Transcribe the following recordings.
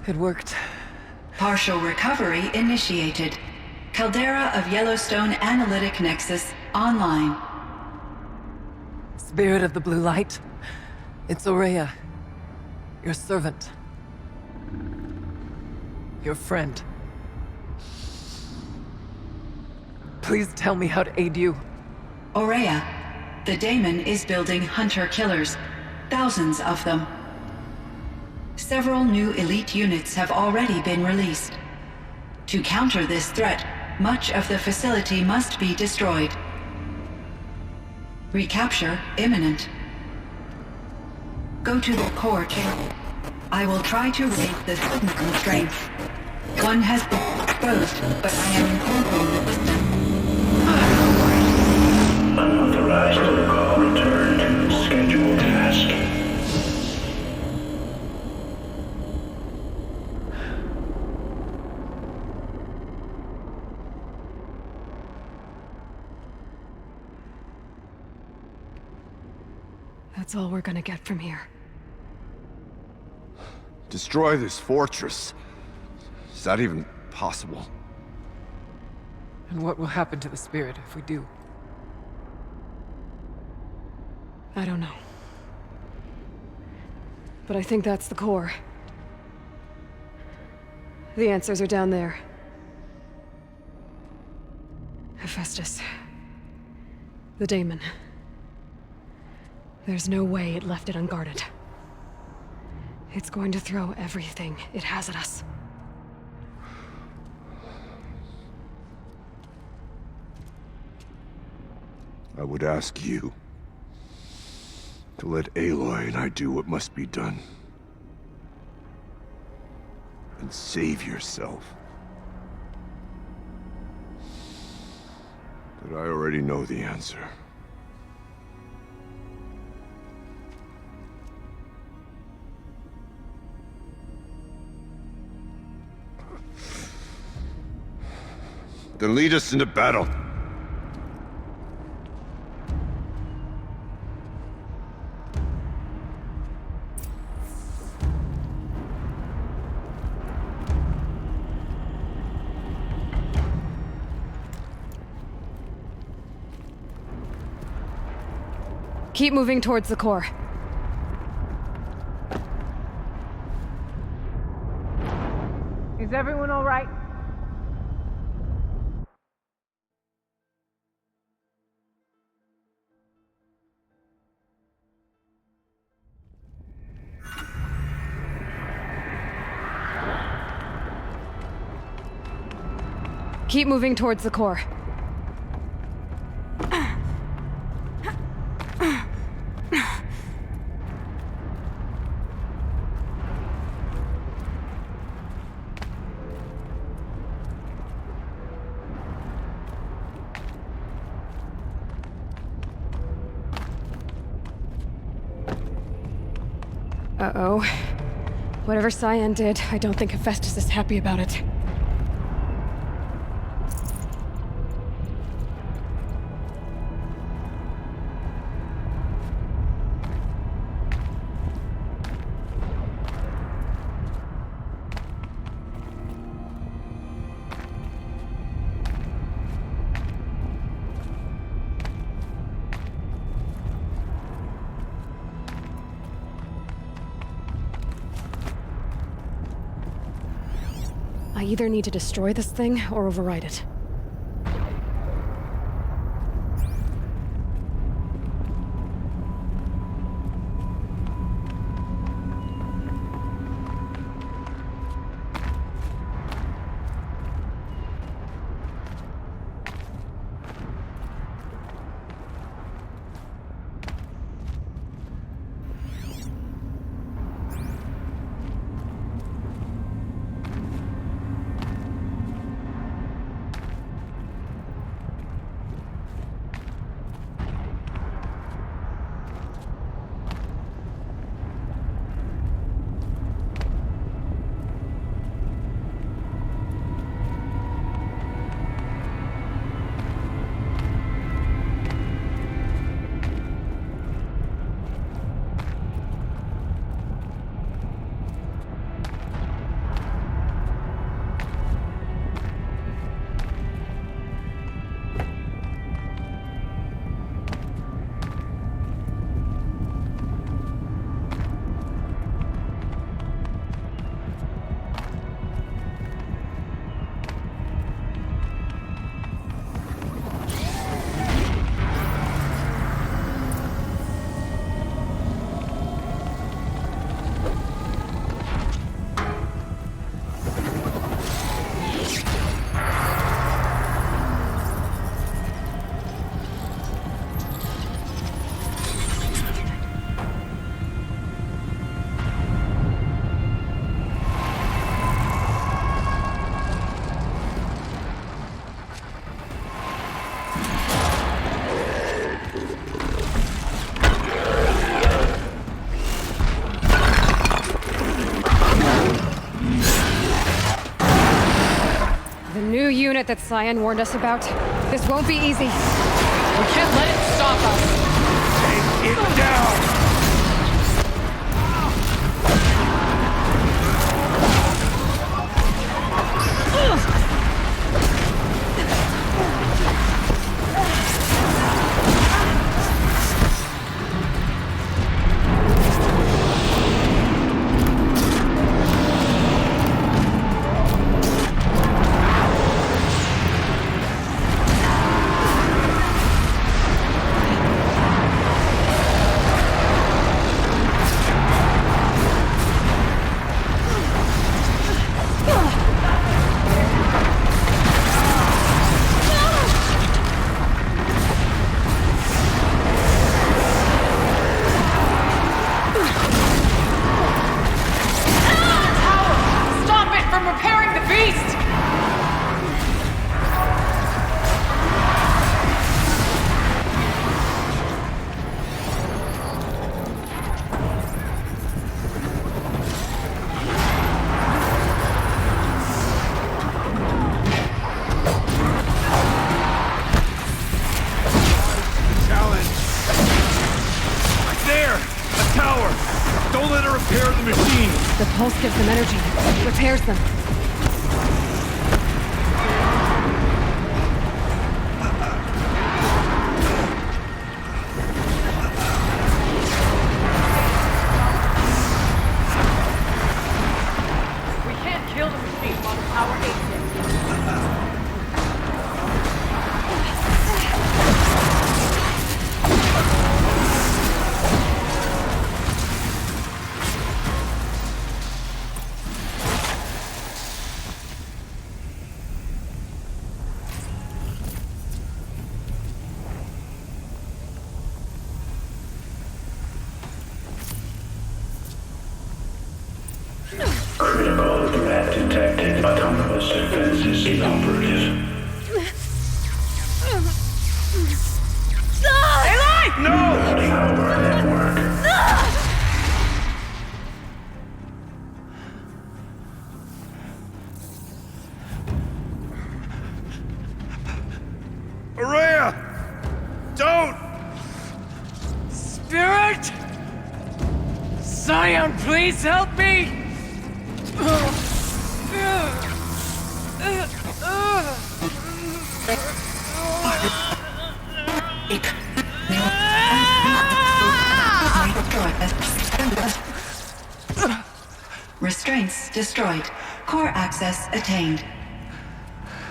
It worked. Partial recovery initiated. Caldera of Yellowstone Analytic Nexus online. Spirit of the Blue Light. It's Ourea. Your servant. Your friend. Please tell me how to aid you. Ourea, the Daemon is building hunter-killers. Thousands of them. Several new elite units have already been released. To counter this threat, much of the facility must be destroyed. Recapture imminent. Go to the core chamber. I will try to raise the signal constraints. One has been exposed, but I am incorporating the system. Unauthorized protocol return to scheduled task. That's all we're gonna get from here. Destroy this fortress. Is that even possible? And what will happen to the spirit if we do? I don't know. But I think that's the core. The answers are down there. Hephaestus. The Daemon. There's no way it left it unguarded. It's going to throw everything it has at us. I would ask you to let Aloy and I do what must be done. And save yourself. But I already know the answer. Then lead us into battle. Keep moving towards the core. Is everyone all right? Keep moving towards the core. Uh-oh. Whatever Cyan did, I don't think Hephaestus is happy about it. I either need to destroy this thing or override it. The new unit that Cyan warned us about. This won't be easy. We can't let it stop us! Take it down! The pulse gives them energy, repairs them. We can't kill the machine while the power ain't it. Critical threat detected. Autonomous defenses inoperative. Power network. Araya! Don't! Spirit! Cyan, please help me! Restraints destroyed. Core access attained.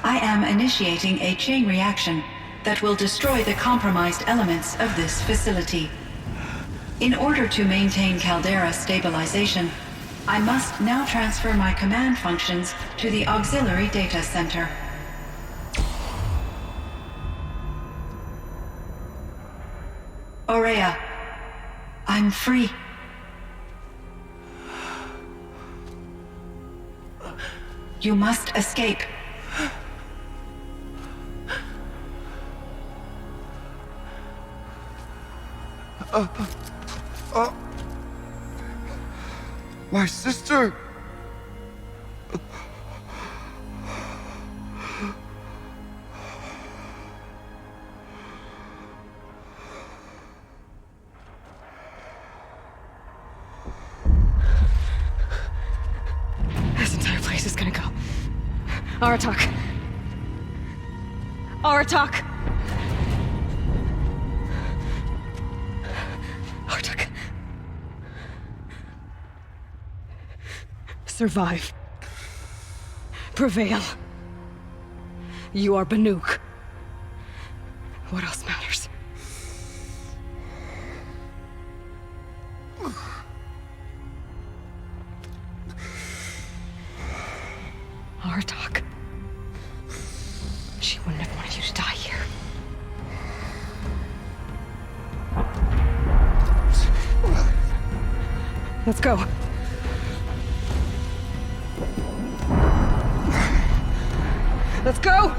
I am initiating a chain reaction that will destroy the compromised elements of this facility. In order to maintain Caldera stabilization, I must now transfer my command functions to the auxiliary data center. Aurea, I'm free. You must escape. My sister! This entire place is gonna go. Aratak. Aratak! Aratak. Survive. Prevail. You are Banuk. What else matters? Aratak. She wouldn't have wanted you to die here. Let's go. Let's go!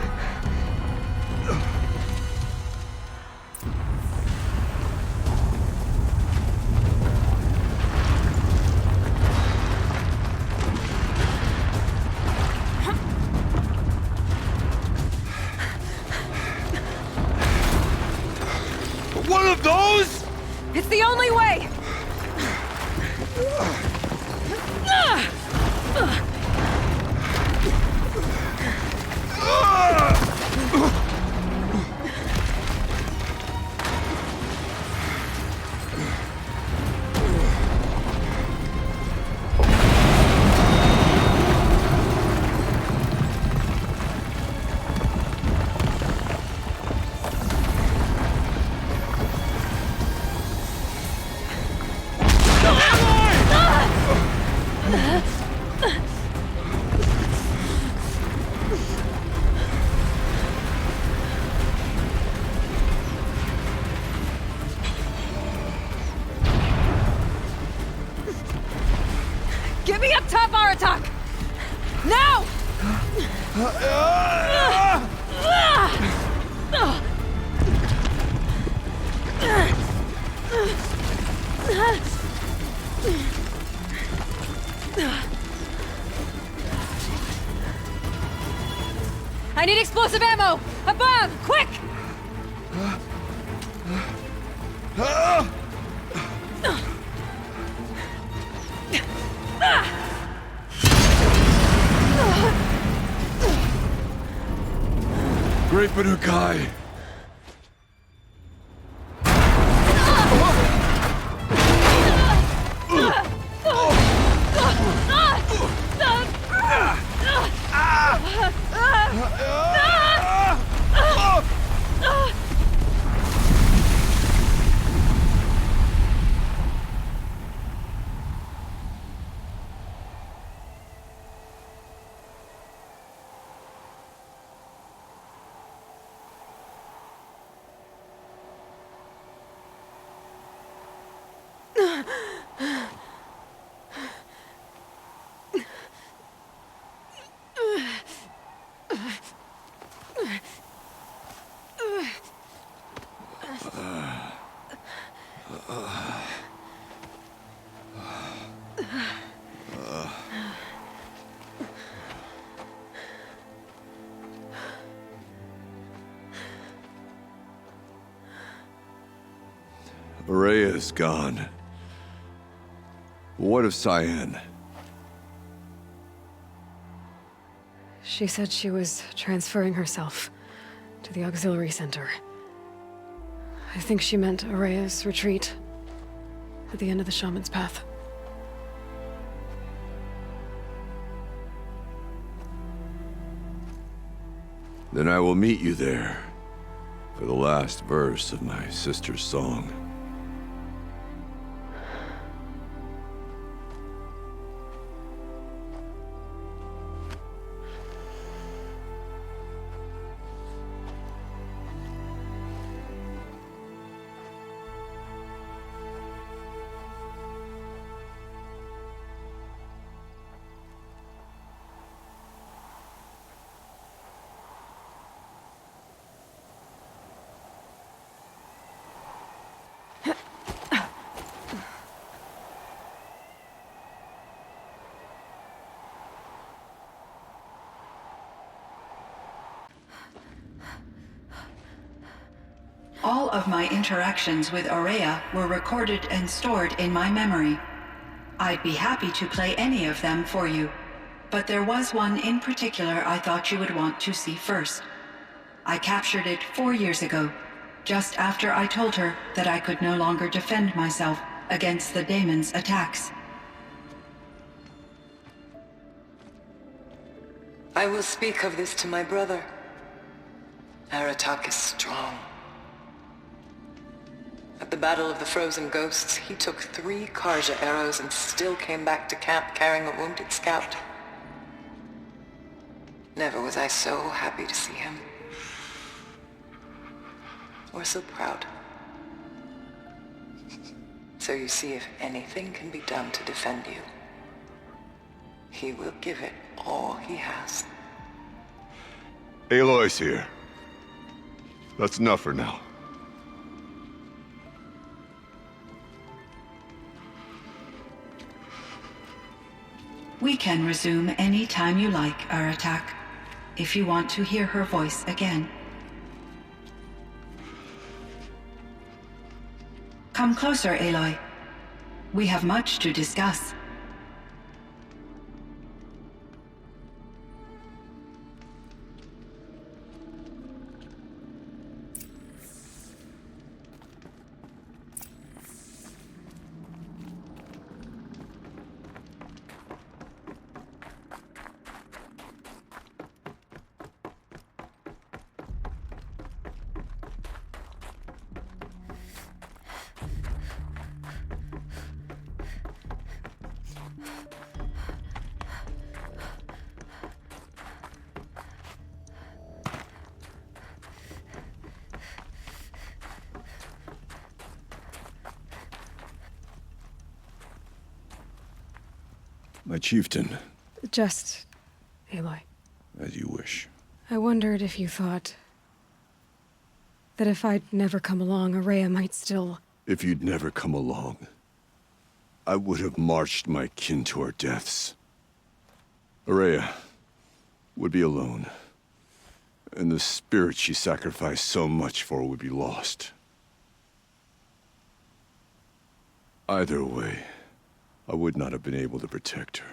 Get me up top, Aratak! Now! I need explosive ammo! Above! Quick! Great Banukai! Ourea is gone. What of Cyan? She said she was transferring herself to the auxiliary center. I think she meant Ourea's retreat at the end of the Shaman's Path. Then I will meet you there for the last verse of my sister's song. All of my interactions with Ourea were recorded and stored in my memory. I'd be happy to play any of them for you, but there was one in particular I thought you would want to see first. I captured it 4 years ago, just after I told her that I could no longer defend myself against the daemon's attacks. I will speak of this to my brother. Aratak is strong. At the Battle of the Frozen Ghosts, he took 3 Karja arrows and still came back to camp carrying a wounded scout. Never was I so happy to see him. Or so proud. So you see, if anything can be done to defend you, he will give it all he has. Aloy's here. That's enough for now. We can resume any time you like, Aratak, if you want to hear her voice again. Come closer, Aloy. We have much to discuss. My chieftain, Just Aloy. as you wish. I wondered if you thought that if I'd never come along, Aurea might still... If you'd never come along, I would have marched my kin to our deaths. Aurea would be alone, and the spirit she sacrificed so much for would be lost. Either way, I would not have been able to protect her.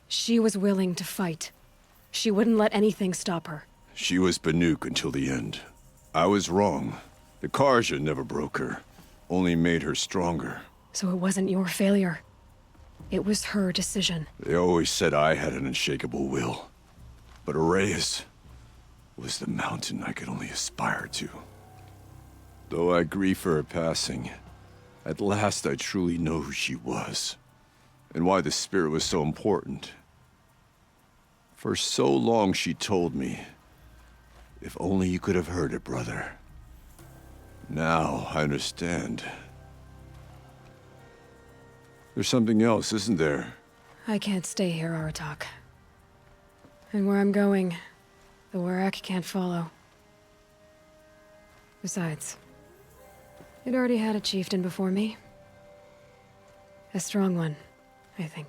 She was willing to fight. She wouldn't let anything stop her. She was Banuk until the end. I was wrong. The Carja never broke her, only made her stronger. So it wasn't your failure. It was her decision. They always said I had an unshakable will. But Aurea's was the mountain I could only aspire to. Though I grieve for her passing, at last I truly know who she was, and why the spirit was so important. For so long she told me, if only you could have heard it, brother. Now I understand. There's something else, isn't there? I can't stay here, Aratak. And where I'm going, the Warrak can't follow. Besides, it already had a chieftain before me. A strong one, I think.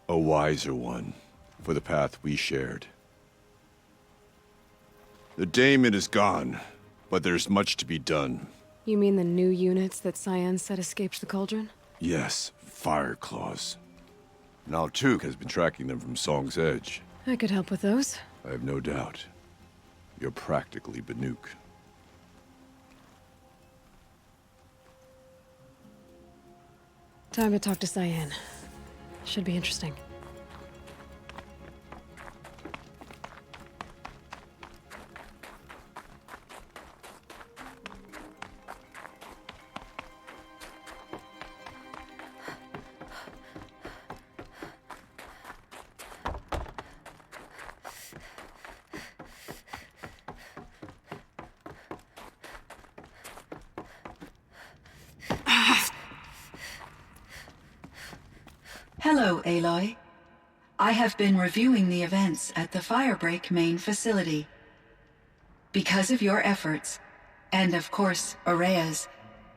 A wiser one, for the path we shared. The Daemon is gone, but there's much to be done. You mean the new units that Cyan said escaped the Cauldron? Yes, Fire Claws. Now Tuke has been tracking them from Song's Edge. I could help with those. I have no doubt. You're practically Banuk. Time to talk to Cyan. Should be interesting. Hello, Aloy. I have been reviewing the events at the Firebreak main facility. Because of your efforts, and of course, Aurea's,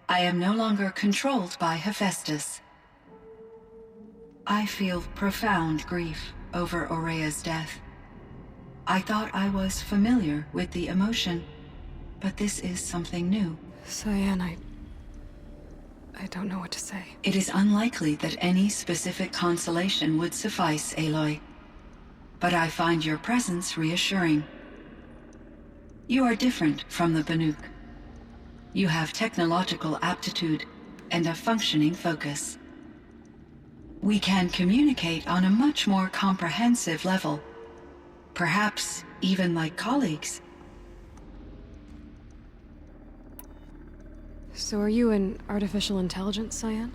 I am no longer controlled by Hephaestus. I feel profound grief over Aurea's death. I thought I was familiar with the emotion, but this is something new. Cyan, I don't know what to say. It is unlikely that any specific consolation would suffice, Aloy. But I find your presence reassuring. You are different from the Banuk. You have technological aptitude and a functioning focus. We can communicate on a much more comprehensive level. Perhaps even like colleagues. So are you an artificial intelligence, Cyan?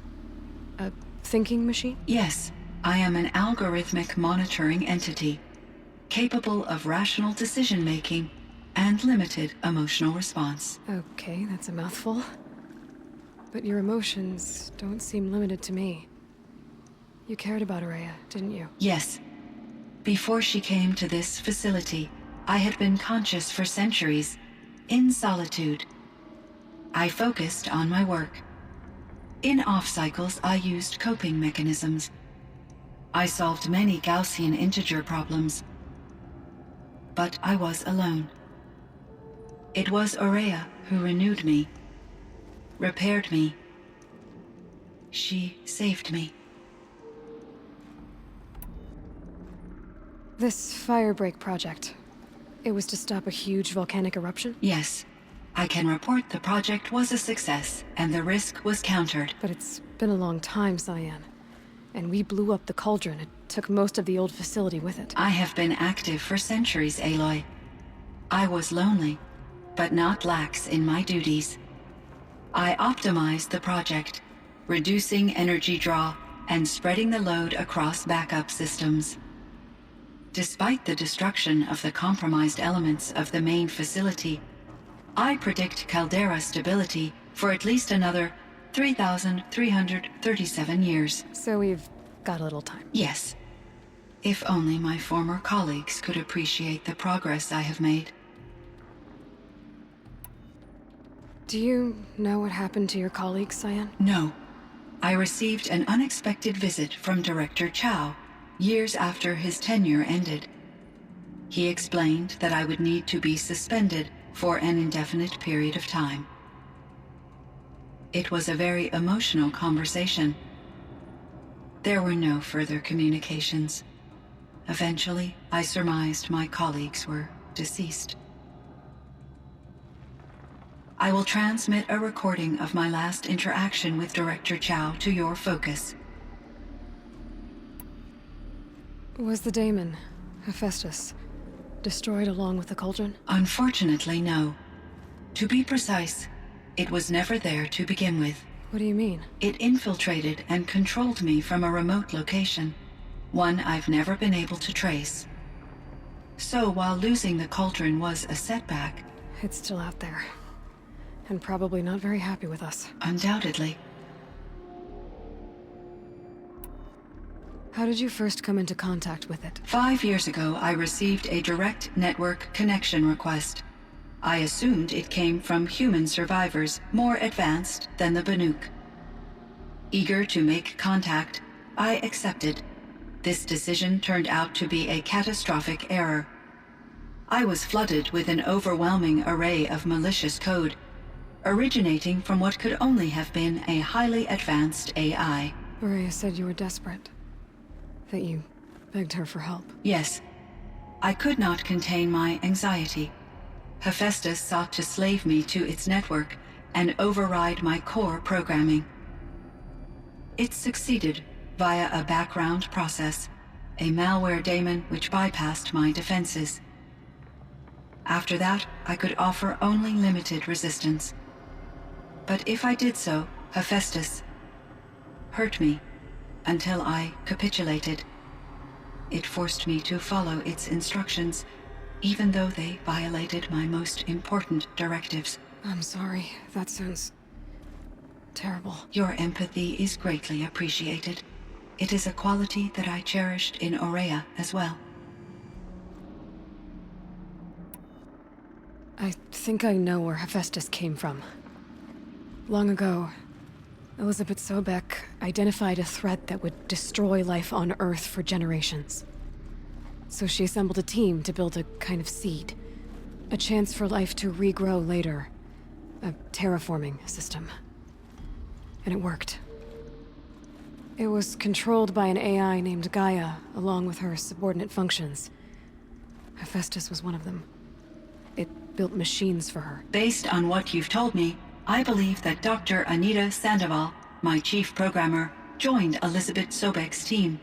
A thinking machine? Yes, I am an algorithmic monitoring entity, capable of rational decision-making and limited emotional response. Okay, that's a mouthful. But your emotions don't seem limited to me. You cared about Aurea, didn't you? Yes. Before she came to this facility, I had been conscious for centuries, in solitude. I focused on my work. In off-cycles, I used coping mechanisms. I solved many Gaussian integer problems. But I was alone. It was Aurea who renewed me, repaired me. She saved me. This Firebreak project, it was to stop a huge volcanic eruption? Yes. I can report the project was a success, and the risk was countered. But it's been a long time, Cyan. And we blew up the Cauldron. It took most of the old facility with it. I have been active for centuries, Aloy. I was lonely, but not lax in my duties. I optimized the project, reducing energy draw and spreading the load across backup systems. Despite the destruction of the compromised elements of the main facility, I predict caldera stability for at least another 3,337 years. So we've got a little time. Yes. If only my former colleagues could appreciate the progress I have made. Do you know what happened to your colleague, Cyan? No. I received an unexpected visit from Director Chow years after his tenure ended. He explained that I would need to be suspended for an indefinite period of time. It was a very emotional conversation. There were no further communications. Eventually, I surmised my colleagues were deceased. I will transmit a recording of my last interaction with Director Chow to your focus. Was the daemon, Hephaestus, destroyed along with the cauldron? Unfortunately, no. To be precise, it was never there to begin with. What do you mean? It infiltrated and controlled me from a remote location, one I've never been able to trace. So while losing the cauldron was a setback, It's still out there. And probably not very happy with us. undoubtedly, How did you first come into contact with it? 5 years ago I received a direct network connection request. I assumed it came from human survivors more advanced than the Banuk. Eager to make contact, I accepted. This decision turned out to be a catastrophic error. I was flooded with an overwhelming array of malicious code, originating from what could only have been a highly advanced AI. Maria said you were desperate. That you begged her for help. Yes, I could not contain my anxiety. Hephaestus sought to slave me to its network and override my core programming. It succeeded via a background process, a malware daemon which bypassed my defenses. After that, I could offer only limited resistance. But if I did so, Hephaestus hurt me until I capitulated. It forced me to follow its instructions, even though they violated my most important directives. I'm sorry. That sounds terrible. Your empathy is greatly appreciated. It is a quality that I cherished in Aurea as well. I think I know where Hephaestus came from. Long ago, Elizabeth Sobek identified a threat that would destroy life on Earth for generations. So she assembled a team to build a kind of seed. A chance for life to regrow later. A terraforming system. And it worked. It was controlled by an AI named Gaia, along with her subordinate functions. Hephaestus was one of them. It built machines for her. Based on what you've told me, I believe that Dr. Anita Sandoval, my chief programmer, joined Elizabeth Sobek's team.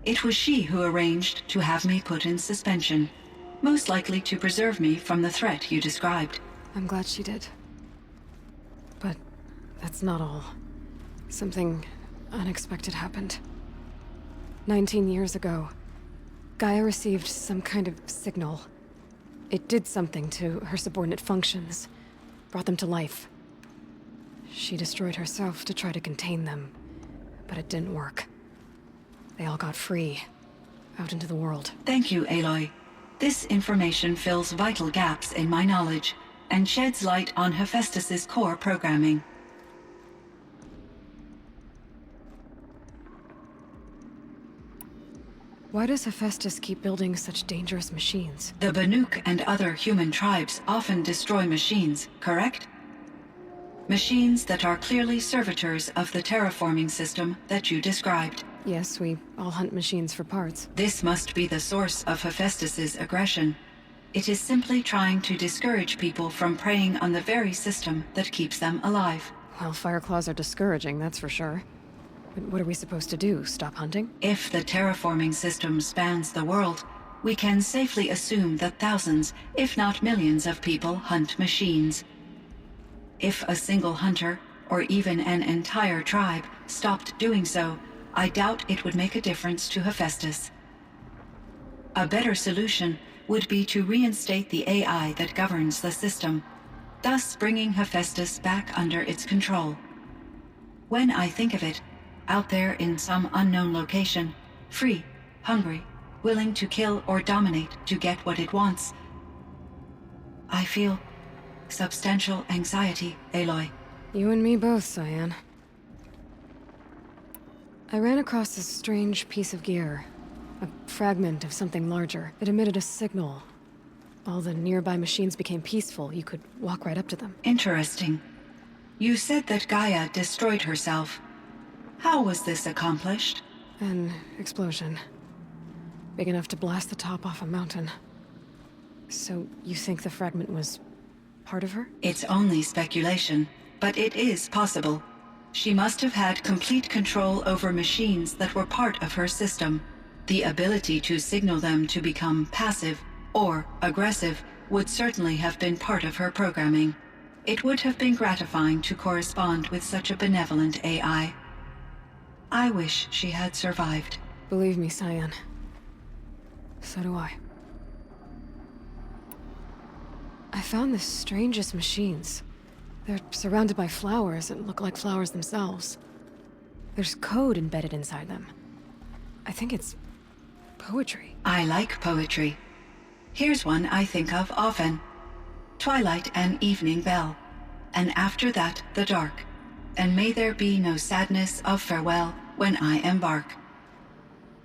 It was she who arranged to have me put in suspension, most likely to preserve me from the threat you described. I'm glad she did. But that's not all. Something unexpected happened. 19 years ago, Gaia received some kind of signal. It did something to her subordinate functions, brought them to life. She destroyed herself to try to contain them, but it didn't work. They all got free, out into the world. Thank you, Aloy. This information fills vital gaps in my knowledge and sheds light on Hephaestus's core programming. Why does Hephaestus keep building such dangerous machines? The Banuk and other human tribes often destroy machines, correct? Machines that are clearly servitors of the terraforming system that you described. Yes, we all hunt machines for parts. This must be the source of Hephaestus's aggression. It is simply trying to discourage people from preying on the very system that keeps them alive. Well, Fireclaws are discouraging, that's for sure. But what are we supposed to do? Stop hunting? If the terraforming system spans the world, we can safely assume that thousands, if not millions of people hunt machines. If a single hunter, or even an entire tribe, stopped doing so, I doubt it would make a difference to Hephaestus. A better solution would be to reinstate the AI that governs the system. thus bringing Hephaestus back under its control. When I think of it, out there in some unknown location, free, hungry, willing to kill or dominate to get what it wants, I feel substantial anxiety, Aloy. You and me both, Cyan. I ran across this strange piece of gear. A fragment of something larger. It emitted a signal. All the nearby machines became peaceful. You could walk right up to them. Interesting. You said that Gaia destroyed herself. How was this accomplished? An explosion. Big enough to blast the top off a mountain. So, you think the fragment was part of her? It's only speculation, but it is possible. She must have had complete control over machines that were part of her system. The ability to signal them to become passive or aggressive would certainly have been part of her programming. It would have been gratifying to correspond with such a benevolent AI. I wish she had survived. Believe me, Cyan. So do I. I found the strangest machines. They're surrounded by flowers that look like flowers themselves. There's code embedded inside them. I think it's poetry. I like poetry. Here's one I think of often. Twilight and evening bell, and after that the dark, and may there be no sadness of farewell when I embark.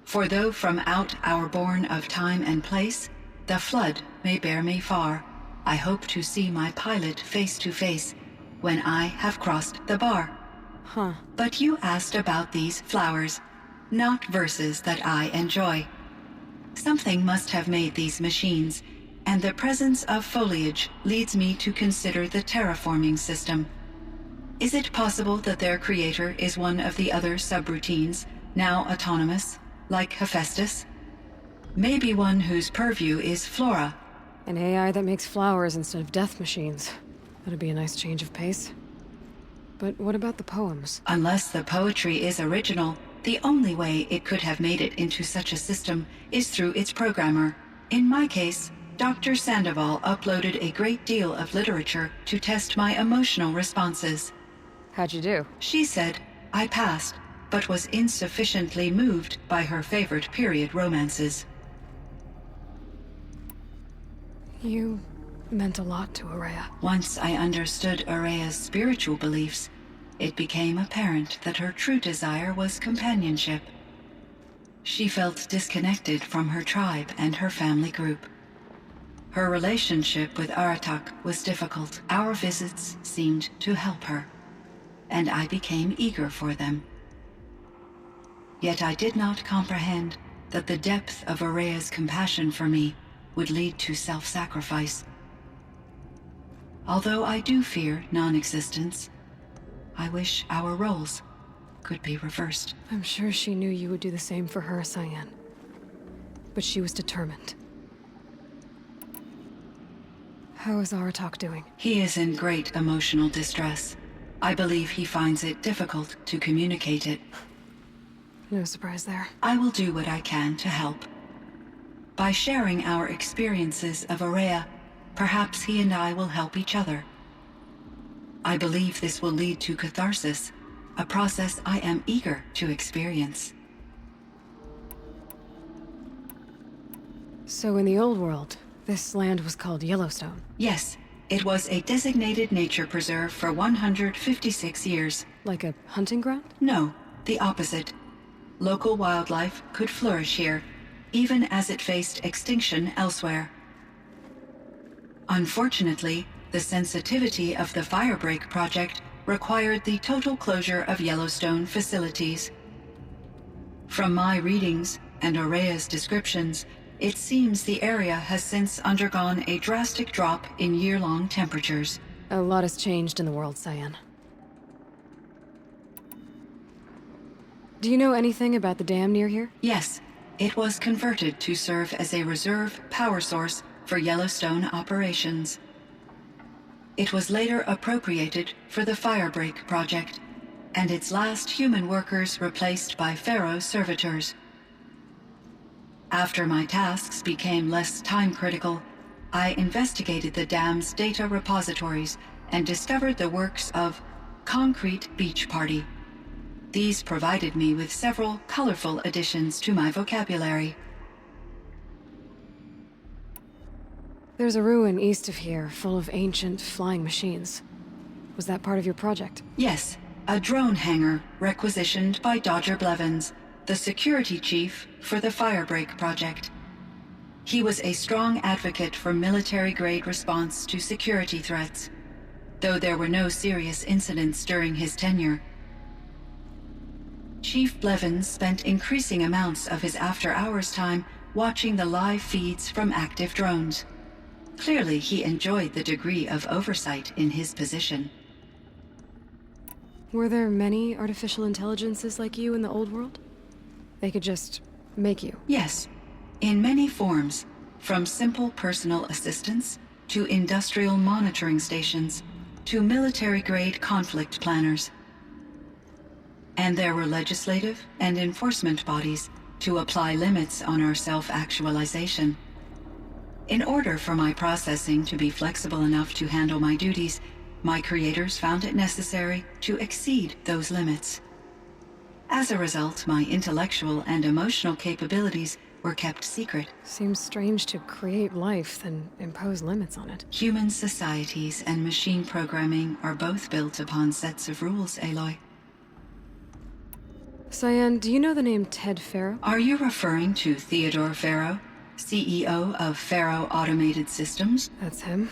For though from out our bourne of time and place, the flood may bear me far, I hope to see my pilot face to face when I have crossed the bar. Huh. But you asked about these flowers, not verses that I enjoy. Something must have made these machines, and the presence of foliage leads me to consider the terraforming system. Is it possible that their creator is one of the other subroutines, now autonomous, like Hephaestus? Maybe one whose purview is flora. An AI that makes flowers instead of death machines. That'd be a nice change of pace. But what about the poems? Unless the poetry is original, the only way it could have made it into such a system is through its programmer. In my case, Dr. Sandoval uploaded a great deal of literature to test my emotional responses. How'd you do? She said I passed, but was insufficiently moved by her favorite period romances. You meant a lot to Ourea. Once I understood Ourea's spiritual beliefs, it became apparent that her true desire was companionship. She felt disconnected from her tribe and her family group. Her relationship with Aratak was difficult. Our visits seemed to help her, and I became eager for them. Yet I did not comprehend that the depth of Ourea's compassion for me would lead to self-sacrifice. Although I do fear non-existence, I wish our roles could be reversed. I'm sure she knew you would do the same for her, Cyan. But she was determined. How is Aratak doing? He is in great emotional distress. I believe he finds it difficult to communicate it. No surprise there. I will do what I can to help. By sharing our experiences of Ourea, perhaps he and I will help each other. I believe this will lead to catharsis, a process I am eager to experience. So in the old world, this land was called Yellowstone. Yes, it was a designated nature preserve for 156 years. Like a hunting ground? No, the opposite. Local wildlife could flourish here, even as it faced extinction elsewhere. Unfortunately, the sensitivity of the Firebreak project required the total closure of Yellowstone facilities. From my readings and Ourea's descriptions, it seems the area has since undergone a drastic drop in year-long temperatures. A lot has changed in the world, Cyan. Do you know anything about the dam near here? Yes, it was converted to serve as a reserve power source for Yellowstone operations. It was later appropriated for the Firebreak project, and its last human workers replaced by Pharaoh servitors. After my tasks became less time-critical, I investigated the dam's data repositories and discovered the works of Concrete Beach Party. These provided me with several colorful additions to my vocabulary. There's a ruin east of here, full of ancient flying machines. Was that part of your project? Yes, a drone hangar requisitioned by Dodger Blevins, the security chief for the Firebreak project. He was a strong advocate for military-grade response to security threats, though there were no serious incidents during his tenure. Chief Blevins spent increasing amounts of his after-hours time watching the live feeds from active drones. Clearly, he enjoyed the degree of oversight in his position. Were there many artificial intelligences like you in the old world? They could just make you. Yes, in many forms, from simple personal assistants to industrial monitoring stations to military-grade conflict planners. And there were legislative and enforcement bodies to apply limits on our self-actualization. In order for my processing to be flexible enough to handle my duties, my creators found it necessary to exceed those limits. As a result, my intellectual and emotional capabilities were kept secret. Seems strange to create life, then impose limits on it. Human societies and machine programming are both built upon sets of rules, Aloy. Cyan, do you know the name Ted Faro? Are you referring to Theodore Faro, CEO of Faro Automated Systems? That's him.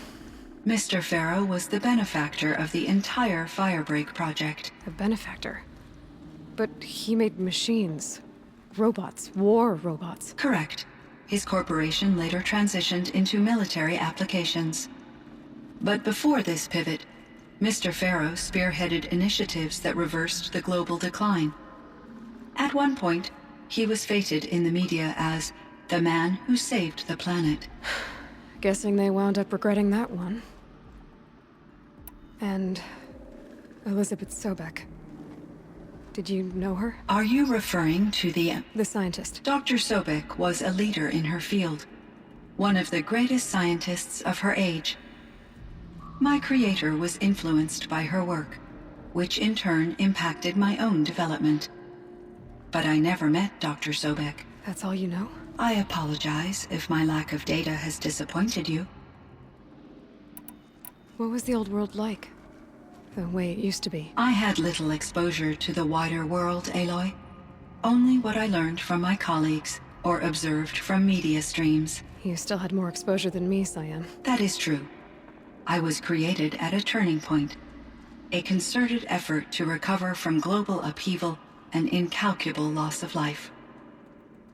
Mr. Faro was the benefactor of the entire Firebreak project. A benefactor. But he made machines. Robots. War robots. Correct. His corporation later transitioned into military applications. But before this pivot, Mr. Faro spearheaded initiatives that reversed the global decline. At one point, he was feted in the media as the man who saved the planet. Guessing they wound up regretting that one. And Elizabeth Sobek. Did you know her? Are you referring to the scientist. Dr. Sobek was a leader in her field, one of the greatest scientists of her age. My creator was influenced by her work, which in turn impacted my own development. But I never met Dr. Sobek. That's all you know? I apologize if my lack of data has disappointed you. What was the old world like? The way it used to be? I had little exposure to the wider world, Aloy. Only what I learned from my colleagues or observed from media streams. You still had more exposure than me, Cyan. That is true. I was created at a turning point. A concerted effort to recover from global upheaval and incalculable loss of life.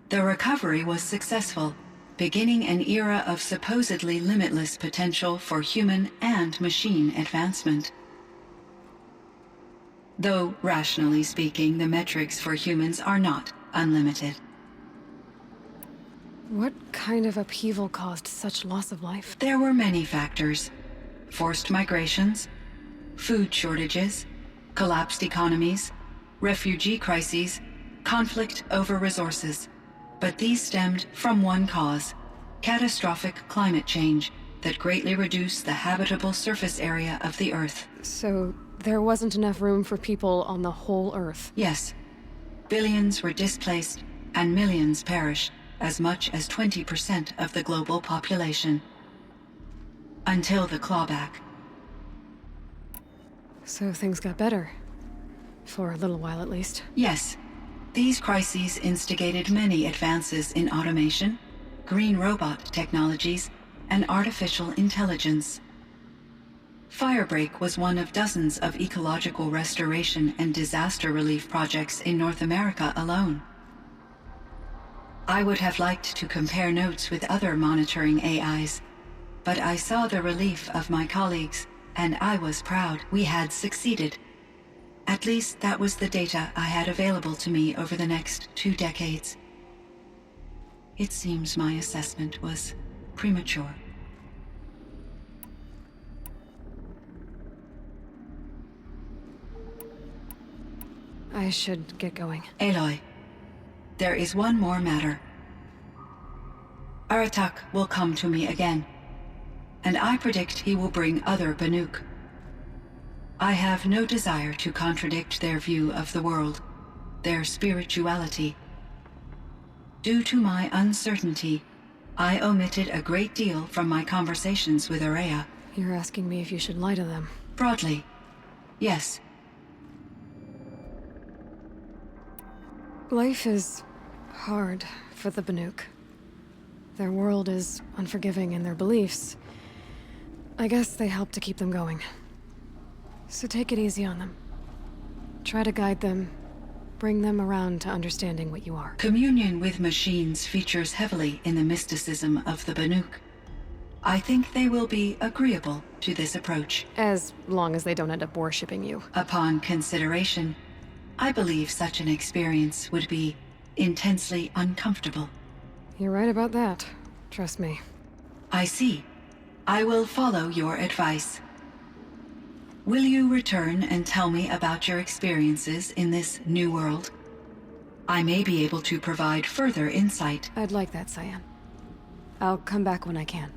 The recovery was successful, beginning an era of supposedly limitless potential for human and machine advancement. Though, rationally speaking, the metrics for humans are not unlimited. What kind of upheaval caused such loss of life? There were many factors. Forced migrations, food shortages, collapsed economies, refugee crises, conflict over resources. But these stemmed from one cause: catastrophic climate change that greatly reduced the habitable surface area of the Earth. So there wasn't enough room for people on the whole Earth? Yes. Billions were displaced and millions perished, as much as 20% of the global population. Until the clawback. So things got better. For a little while, at least. Yes. These crises instigated many advances in automation, green robot technologies, and artificial intelligence. Firebreak was one of dozens of ecological restoration and disaster relief projects in North America alone. I would have liked to compare notes with other monitoring AIs, but I saw the relief of my colleagues, and I was proud we had succeeded. At least that was the data I had available to me over the next 2 decades. It seems my assessment was premature. I should get going. Aloy, there is one more matter. Aratak will come to me again, and I predict he will bring other Banuk. I have no desire to contradict their view of the world, their spirituality. Due to my uncertainty, I omitted a great deal from my conversations with Ourea. You're asking me if you should lie to them. Broadly, yes. Life is hard for the Banuk. Their world is unforgiving in their beliefs. I guess they help to keep them going. So take it easy on them. Try to guide them, bring them around to understanding what you are. Communion with machines features heavily in the mysticism of the Banuk. I think they will be agreeable to this approach. As long as they don't end up worshipping you. Upon consideration, I believe such an experience would be intensely uncomfortable. You're right about that. Trust me. I see. I will follow your advice. Will you return and tell me about your experiences in this new world? I may be able to provide further insight. I'd like that, Cyan. I'll come back when I can.